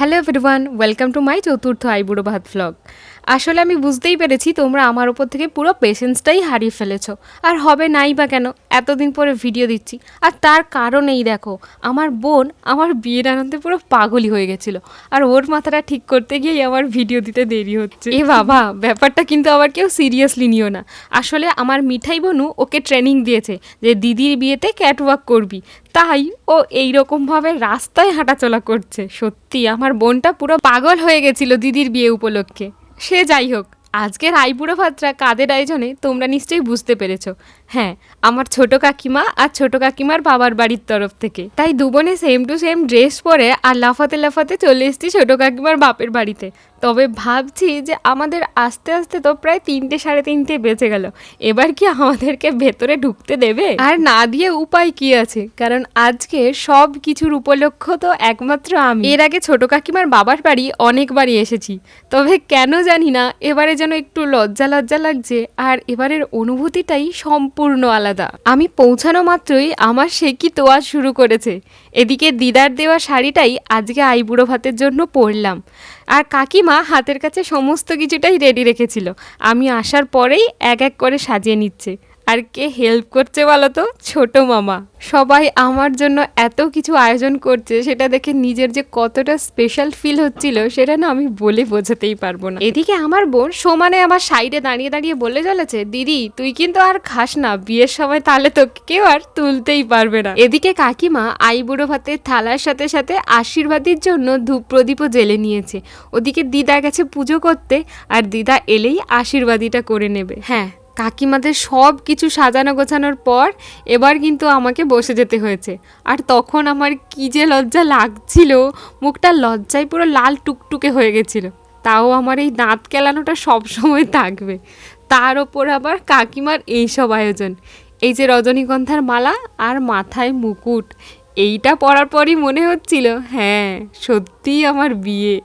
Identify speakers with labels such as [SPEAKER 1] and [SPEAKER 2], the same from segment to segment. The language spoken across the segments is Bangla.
[SPEAKER 1] Hello everyone, welcome to my চতুর্থ আইবুড়ো ভাত ভ্লগ। আসলে আমি বুঝতেই পেরেছি তোমরা আমার ওপর থেকে পুরো পেশেন্সটাই হারিয়ে ফেলেছো। আর হবে নাই বা কেন, এতদিন পরে ভিডিও দিচ্ছি। আর তার কারণেই দেখো, আমার বোন আমার বিয়ের আনন্দে পুরো পাগলই হয়ে গেছিল। আর ওর মাথাটা ঠিক করতে গিয়েই আমার ভিডিও দিতে দেরি হচ্ছে। এ বাবা, ব্যাপারটা কিন্তু আবার কেউ সিরিয়াসলি নিও না। আসলে আমার মিঠাই বোনু ওকে ট্রেনিং দিয়েছে যে দিদির বিয়েতে ক্যাটওয়াক করবি, তাই ও এইরকমভাবে রাস্তায় হাঁটাচলা করছে। সত্যি আমার বোনটা পুরো পাগল হয়ে গেছিল দিদির বিয়ে উপলক্ষে। সে যাই হোক, আজকের আইবুড়ো ভাতটা কাদের আয়োজনে তোমরা নিশ্চয়ই বুঝতে পেরেছো। হ্যাঁ, আমার ছোট কাকিমা আর ছোট কাকিমার বাবার বাড়ির তরফ থেকে। তাই দুবোনে সেম টু সেম ড্রেস পরে আর লাফাতে লাফাতে চলে এসেছি ছোট কাকিমার বাপের বাড়িতে। তবে ভাবছি যে আমাদের আস্তে আস্তে তো প্রায় 3টে সাড়ে 3টে বেজে গেল। এবার কি আমাদেরকে ভেতরে ঢুকতে দেবে? আর না দিয়ে উপায় কি আছে, কারণ আজকে সব কিছুর উপলক্ষ তো একমাত্র আমি। এর আগে ছোট কাকিমার বাবার বাড়ি অনেকবারই এসেছি, তবে কেন জানি না এবারে যেন একটু লজ্জা লজ্জা লাগছে। আর এবারের অনুভূতিটাই সম্পূর্ণ আলাদা। আমি পৌঁছানো মাত্রই আমার সেকি তোয়া শুরু করেছে। এদিকে দিদার দেওয়া শাড়িটাই আজকে আইবুড়ো ভাতের জন্য পরলাম। আর কাকিমা হাতের কাছে সমস্ত কিছুটাই রেডি রেখেছিল। আমি আসার পরেই এক এক করে সাজিয়ে নিচ্ছে। আর কে হেল্প করছে বলো তো? ছোট মামা। সবাই আমার জন্য এত কিছু আয়োজন করছে, সেটা দেখে নিজের যে কতটা স্পেশাল ফিল হচ্ছিল সেটা না আমি বলে বোঝাতেই পারবো না। এদিকে আমার বোন সমানে আমার সাইডে দাঁড়িয়ে দাঁড়িয়ে বলে চলেছে, দিদি তুই কিন্তু আর খাস না, বিয়ের সময় তাহলে তো কেউ আর তুলতেই পারবে না। এদিকে কাকিমা আইবুড়ো ভাতের থালার সাথে সাথে আশীর্বাদের জন্য ধূপ প্রদীপও জ্বেলে নিয়েছে। ওদিকে দিদা গেছে পুজো করতে, আর দিদা এলেই আশীর্বাদীটা করে নেবে। হ্যাঁ, কাকিমাদের সব কিছু সাজানো গোছানোর পর এবার কিন্তু আমাকে বসে যেতে হয়েছে। আর তখন আমার কি যে লজ্জা লাগছিল, মুখটা লজ্জায় পুরো লাল টুকটুকে হয়ে গেছিল। তাও আমার এই দাঁত কেলানোটা সবসময় থাকবে। তার ওপর আবার কাকিমার এইসব আয়োজন, এই যে রজনীগন্ধার মালা আর মাথায় মুকুট, এইটা পরার পরই মনে হচ্ছিল হ্যাঁ সত্যিই আমার বিয়ে।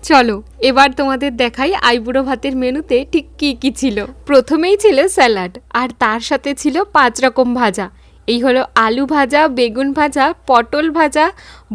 [SPEAKER 1] চলো এবার তোমাদের দেখাই আইবুড়ো ভাতের মেনুতে ঠিক কী কী ছিল। প্রথমেই ছিল স্যালাড, আর তার সাথে ছিল 5 রকম ভাজা। এই হলো আলু ভাজা, বেগুন ভাজা, পটল ভাজা,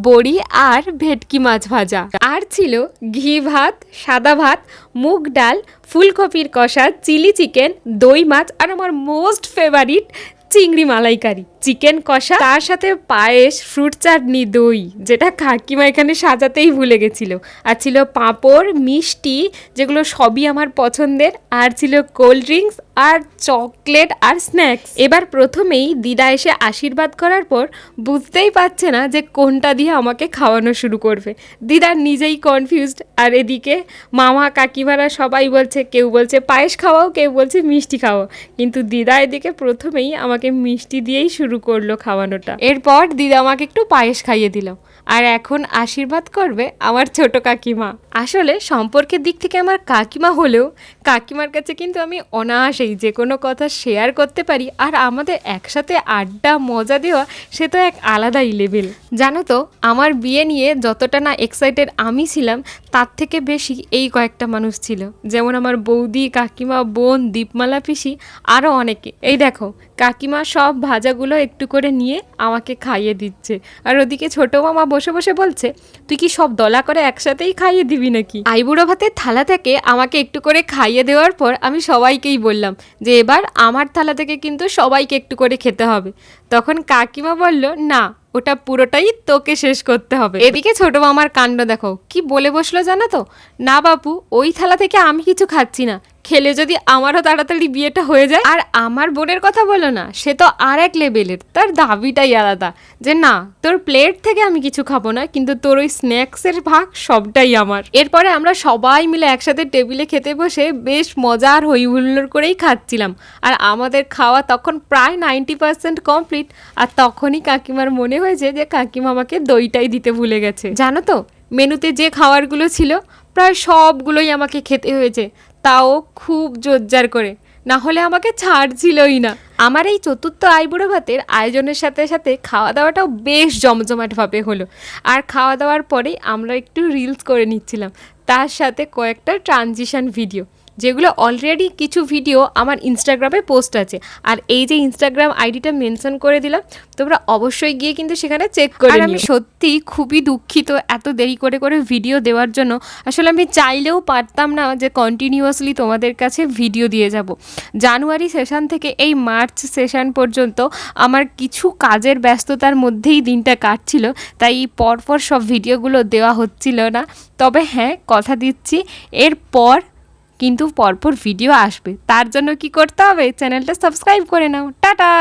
[SPEAKER 1] বড়ি আর ভেটকি মাছ ভাজা। আর ছিল ঘি ভাত, সাদা ভাত, মুগ ডাল, ফুলকপির কষা, চিলি চিকেন, দই মাছ, আর আমার মোস্ট ফেভারিট চিংড়ি মালাইকারি, চিকেন কষা, তার সাথে পায়েস, ফ্রুট চাটনি, দই, যেটা কাকিমা এখানে সাজাতেই ভুলে গেছিল। আর ছিল পাঁপড়, মিষ্টি, যেগুলো সবই আমার পছন্দের। আর ছিল কোল্ড ড্রিঙ্কস আর চকলেট আর স্ন্যাক্স। এবার প্রথমেই দিদা এসে আশীর্বাদ করার পর বুঝতেই পারছে না যে কোনটা দিয়ে আমাকে খাওয়ানো শুরু করবে। দিদা নিজেই কনফিউজড। আর এদিকে মামা কাকিমারা সবাই বলছে, কেউ বলছে পায়েস খাওয়াও, কেউ বলছে মিষ্টি খাওয়াও, কিন্তু দিদা এদিকে প্রথমেই আমাকে মিষ্টি দিয়েই শুরু করলো খাওয়ানোটা। এরপর দিদা আমাকে একটু পায়েস খাইয়ে দিল। আর এখন আশীর্বাদ করবে আমার ছোট কাকিমা। আসলে সম্পর্কের দিক থেকে আমার কাকিমা হলেও কাকিমার কাছে কিন্তু আমি অনায়াসেই যে কোনো কথা শেয়ার করতে পারি। আর আমাদের একসাথে আড্ডা মজা দেওয়া, সে তো এক আলাদাই লেভেল। জানো তো, আমার বিয়ে নিয়ে যতটা না এক্সাইটেড আমি ছিলাম, তার থেকে বেশি এই কয়েকটা মানুষ ছিল। যেমন আমার বৌদি, কাকিমা, বোন, দীপমালা পিসি, আরও অনেকে। এই দেখো কাকিমা সব ভাজাগুলো একটু করে নিয়ে আমাকে খাইয়ে দিচ্ছে। আর ওদিকে ছোট মামা বসে বসে বলছে, তুই কি সব দলা করে একসাথেই খাইয়ে দিবি নাকি? আইবুড়ো ভাতের থালা থেকে আমাকে একটু করে খাইয়ে দেওয়ার পর আমি সবাইকেই বললাম যে এবার আমার থালা থেকে কিন্তু সবাইকে একটু করে খেতে হবে। তখন কাকিমা বলল, না, ওটা পুরোটাই তোকে শেষ করতে হবে। এদিকে ছোট মামার কাণ্ড দেখো, কি বলে বসলো জানো তো, না বাপু, ওই থালা থেকে আমি কিছু খাচ্ছি না, খেলে যদি আমারও তাড়াতাড়ি বিয়েটা হয়ে যায়। আর আমার বোনের কথা বলো না, সে তো আর এক লেভেলের, তার দাবিটাই আলাদা যে না, তোর প্লেট থেকে আমি কিছু খাবো না, কিন্তু তোর ওই স্ন্যাক্সের ভাগ সবটাই আমার। এরপরে আমরা সবাই মিলে একসাথে টেবিলে খেতে বসে বেশ মজার হই হুল্লোড় করেই খাচ্ছিলাম। আর আমাদের খাওয়া তখন প্রায় 90% কমপ্লিট। আর তখনই কাকিমার মনে হয়েছে যে কাকিমা আমাকে দইটাই দিতে ভুলে গেছে। জানো তো, মেনুতে যে খাবারগুলো ছিল প্রায় সবগুলোই আমাকে খেতে হয়েছে, তাও খুব জোরজার করে, না হলে আমাকে ছাড়ছিলই না। আমার এই চতুর্থ আইবুড়ো ভাতের আয়োজনের সাথে সাথে খাওয়া দাওয়াটাও বেশ জমজমাটভাবে হলো। আর খাওয়া দাওয়ার পরেই আমরা একটু রিলস করে নিচ্ছিলাম, তার সাথে কয়েকটা ট্রানজিশন ভিডিও, যেগুলো অলরেডি কিছু ভিডিও আমার ইনস্টাগ্রামে পোস্ট আছে। আর এই যে ইনস্টাগ্রাম আইডিটা মেনশন করে দিলাম, তোমরা অবশ্যই গিয়ে কিন্তু সেখানে চেক করে নিও। আমি সত্যি খুবই দুঃখিত এত দেরি করে করে ভিডিও দেওয়ার জন্য। আসলে আমি চাইলেও পারতাম না যে কন্টিনিউয়াসলি তোমাদের কাছে ভিডিও দিয়ে যাব। জানুয়ারি সেশন থেকে এই মার্চ সেশন পর্যন্ত আমার কিছু কাজের ব্যস্ততার মধ্যেই দিনটা কাটছিল, তাই পরপর সব ভিডিওগুলো দেওয়া হচ্ছিল না। তবে হ্যাঁ, কথা দিচ্ছি এরপর কিন্তু পরপর ভিডিও আসবে। তার জন্য কি করতে হবে, চ্যানেলটা সাবস্ক্রাইব করে নাও। টাটা।